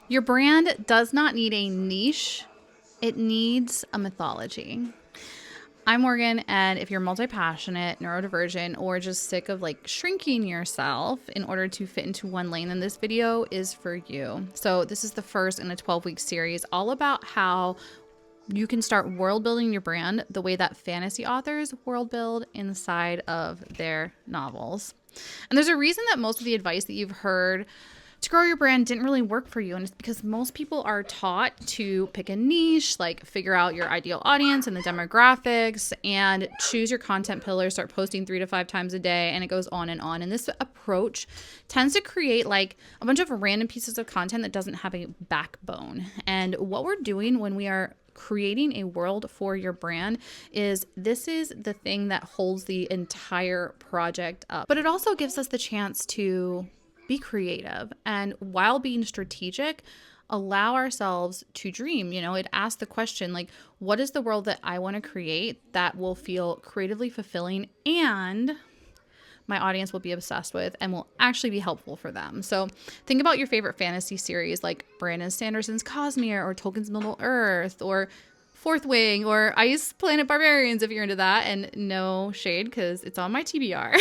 Your brand does not need a niche, it needs a mythology. I'm Morgan, and if you're multi-passionate, neurodivergent, or just sick of like shrinking yourself in order to fit into one lane, then this video is for you. So this is the first in a 12-week series all about how you can start world building your brand the way that fantasy authors world build inside of their novels. And there's a reason that most of the advice that you've heard to grow your brand didn't really work for you. And it's because most people are taught to pick a niche, like figure out your ideal audience and the demographics and choose your content pillar, start posting 3 to 5 times a day, and it goes on and on. And this approach tends to create like a bunch of random pieces of content that doesn't have a backbone. And what we're doing when we are creating a world for your brand is this is the thing that holds the entire project up. But it also gives us the chance to be creative and, while being strategic, allow ourselves to dream. You know, it asks the question, like, what is the world that I want to create that will feel creatively fulfilling and my audience will be obsessed with and will actually be helpful for them? So think about your favorite fantasy series like Brandon Sanderson's Cosmere or Tolkien's Middle Earth or Fourth Wing or Ice Planet Barbarians if you're into that. And no shade because it's on my TBR.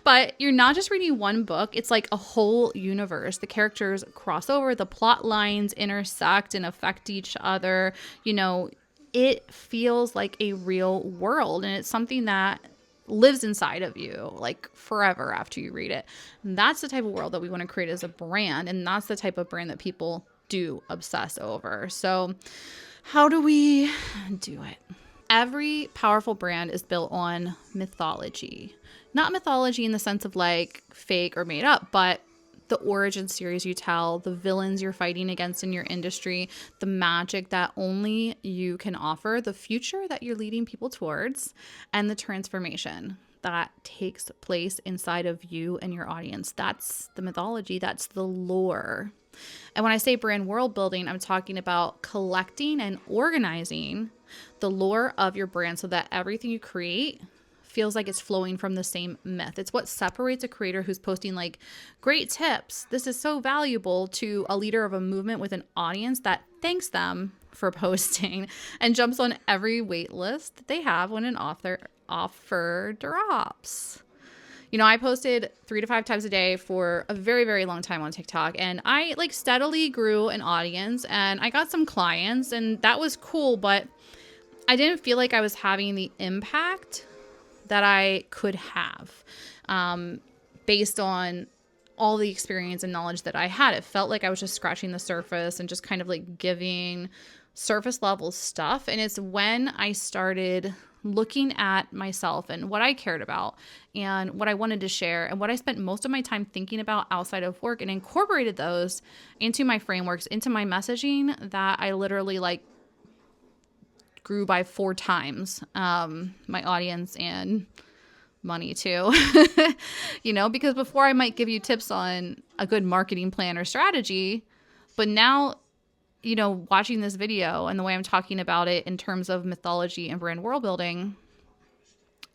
But you're not just reading one book. It's like a whole universe. The characters cross over, the plot lines intersect and affect each other. You know, it feels like a real world, and it's something that lives inside of you like forever after you read it. And that's the type of world that we want to create as a brand, and that's the type of brand that people do obsess over. So how do we do it? Every powerful brand is built on mythology. Not mythology in the sense of like fake or made up, but the origin series you tell, the villains you're fighting against in your industry, the magic that only you can offer, the future that you're leading people towards, and the transformation that takes place inside of you and your audience. That's the mythology. That's the lore. And when I say brand world building, I'm talking about collecting and organizing the lore of your brand so that everything you create feels like it's flowing from the same myth. It's what separates a creator who's posting like great tips, this is so valuable, to a leader of a movement with an audience that thanks them for posting and jumps on every wait list that they have when an offer drops. You know, I posted 3 to 5 times a day for a very, very long time on TikTok, and I like steadily grew an audience and I got some clients, and that was cool, but I didn't feel like I was having the impact that I could have based on all the experience and knowledge that I had. It felt like I was just scratching the surface and just kind of like giving surface level stuff. And it's when I started looking at myself and what I cared about and what I wanted to share and what I spent most of my time thinking about outside of work and incorporated those into my frameworks, into my messaging, that I literally like grew by 4 times my audience and money too. You know, because before I might give you tips on a good marketing plan or strategy, but now, you know, watching this video and the way I'm talking about it in terms of mythology and brand world building,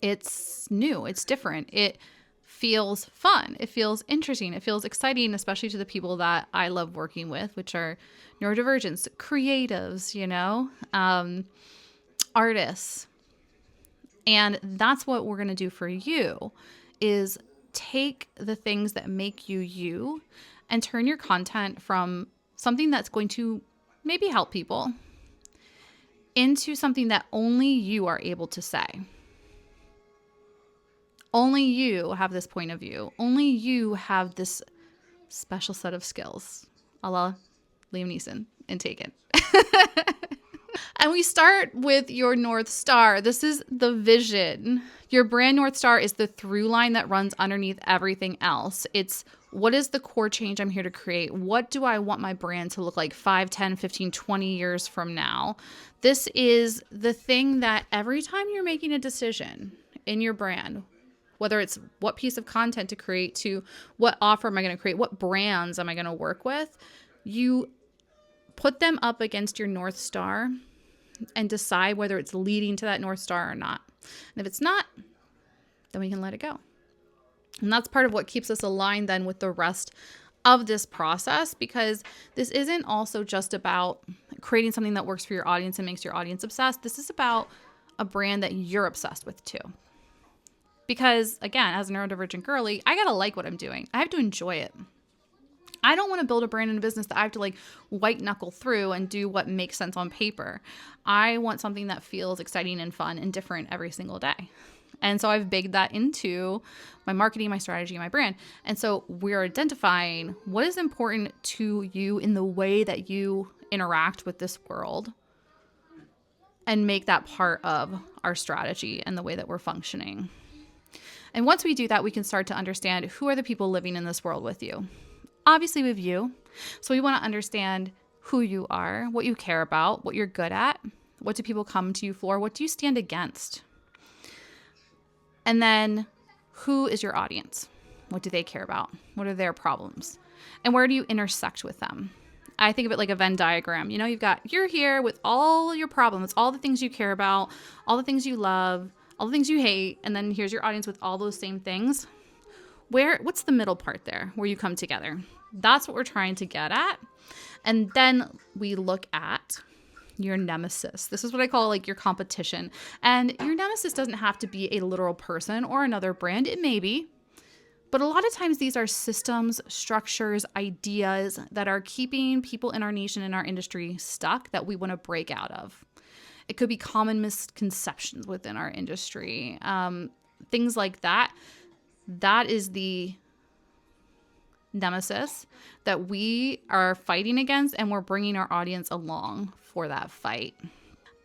it's new, it's different. It feels fun. It feels interesting. It feels exciting, especially to the people that I love working with, which are neurodivergents, creatives, you know, artists. And that's what we're going to do for you, is take the things that make you you and turn your content from something that's going to maybe help people into something that only you are able to say. Only you have this point of view. Only you have this special set of skills, a la Liam Neeson in Taken. And we start with your North Star. This is the vision. Your brand North Star is the through line that runs underneath everything else. It's what is the core change I'm here to create? What do I want my brand to look like 5, 10, 15, 20 years from now? This is the thing that every time you're making a decision in your brand, whether it's what piece of content to create to what offer am I going to create, what brands am I going to work with, you put them up against your North Star and decide whether it's leading to that North Star or not. And if it's not, then we can let it go. And that's part of what keeps us aligned then with the rest of this process, because this isn't also just about creating something that works for your audience and makes your audience obsessed. This is about a brand that you're obsessed with too. Because again, as a neurodivergent girly, I gotta like what I'm doing. I have to enjoy it. I don't want to build a brand and a business that I have to like white knuckle through and do what makes sense on paper. I want something that feels exciting and fun and different every single day. And so I've baked that into my marketing, my strategy, my brand. And so we're identifying what is important to you in the way that you interact with this world and make that part of our strategy and the way that we're functioning. And once we do that, we can start to understand who are the people living in this world with you. Obviously with you. So we want to understand who you are, what you care about, what you're good at, what do people come to you for, what do you stand against? And then who is your audience? What do they care about? What are their problems? And where do you intersect with them? I think of it like a Venn diagram. You know, you're here with all your problems, all the things you care about, all the things you love, all the things you hate. And then here's your audience with all those same things. What's the middle part there where you come together? That's what we're trying to get at. And then we look at your nemesis. This is what I call like your competition. And your nemesis doesn't have to be a literal person or another brand. It may be. But a lot of times these are systems, structures, ideas that are keeping people in our niche and in our industry stuck that we want to break out of. It could be common misconceptions within our industry. Things like that. That is the nemesis that we are fighting against, and we're bringing our audience along for that fight.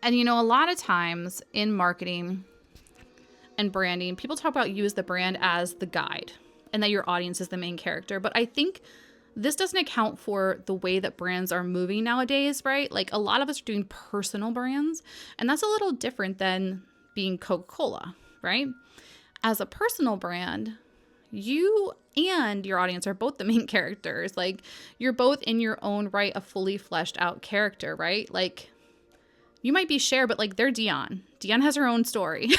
And you know, a lot of times in marketing and branding, people talk about you as the brand as the guide and that your audience is the main character. But I think this doesn't account for the way that brands are moving nowadays, right? Like a lot of us are doing personal brands, and that's a little different than being Coca-Cola, right? As a personal brand, you and your audience are both the main characters. Like you're both in your own right a fully fleshed out character, right? Like you might be Cher, but like they're Dion. Dion has her own story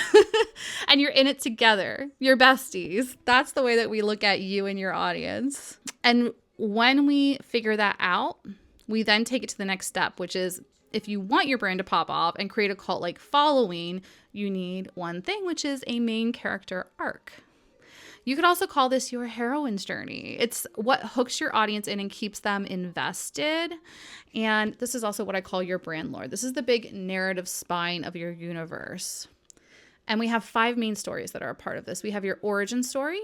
and you're in it together. You're besties. That's the way that we look at you and your audience. And when we figure that out, we then take it to the next step, which is if you want your brand to pop off and create a cult-like following, you need one thing, which is a main character arc. You could also call this your heroine's journey. It's what hooks your audience in and keeps them invested. And this is also what I call your brand lore. This is the big narrative spine of your universe. And we have 5 main stories that are a part of this. We have your origin story,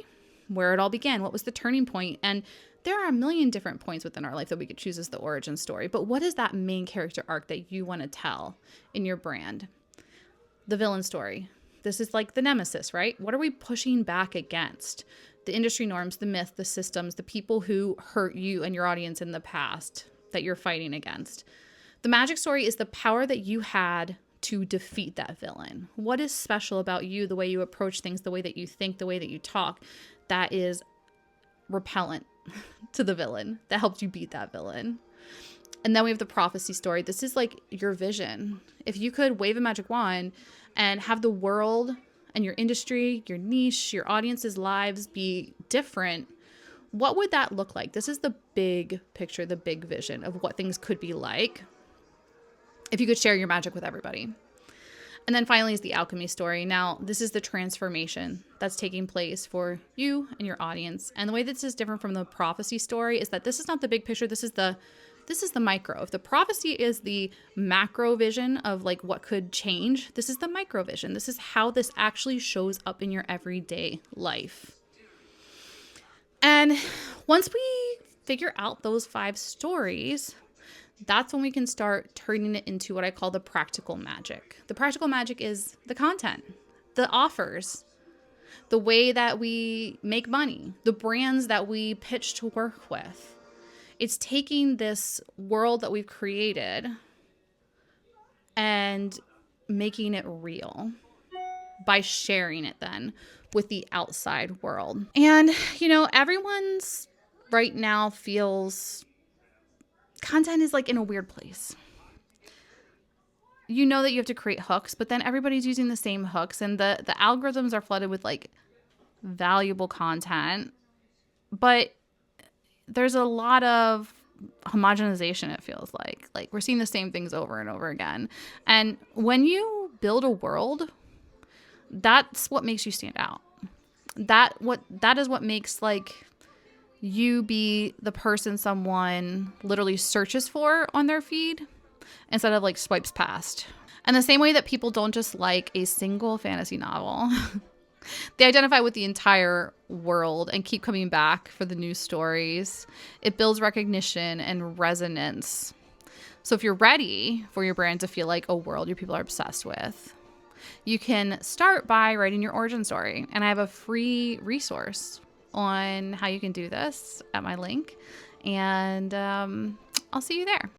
where it all began. What was the turning point? And there are a million different points within our life that we could choose as the origin story. But what is that main character arc that you want to tell in your brand? The villain story. This is like the nemesis, right? What are we pushing back against? The industry norms, the myth, the systems, the people who hurt you and your audience in the past that you're fighting against. The magic story is the power that you had to defeat that villain. What is special about you, the way you approach things, the way that you think, the way that you talk, that is repellent to the villain, that helped you beat that villain? And then we have the prophecy story. This is like your vision. If you could wave a magic wand and have the world and your industry, your niche, your audience's lives be different, what would that look like? This is the big picture, the big vision of what things could be like if you could share your magic with everybody. And then finally is the alchemy story. Now, this is the transformation that's taking place for you and your audience. And the way this is different from the prophecy story is that this is not the big picture. This is the micro. If the prophecy is the macro vision of like what could change, this is the micro vision. This is how this actually shows up in your everyday life. And once we figure out those 5 stories, that's when we can start turning it into what I call the practical magic. The practical magic is the content, the offers, the way that we make money, the brands that we pitch to work with. It's taking this world that we've created and making it real by sharing it then with the outside world. And, you know, everyone's right now feels content is like in a weird place. You know that you have to create hooks, but then everybody's using the same hooks and the algorithms are flooded with like valuable content, but there's a lot of homogenization, it feels like we're seeing the same things over and over again. And when you build a world, that's what makes you stand out. That is what makes like you be the person someone literally searches for on their feed instead of like swipes past. And the same way that people don't just like a single fantasy novel, they identify with the entire world and keep coming back for the new stories. It builds recognition and resonance. So if you're ready for your brand to feel like a world your people are obsessed with, you can start by writing your origin story. And I have a free resource on how you can do this at my link. And I'll see you there.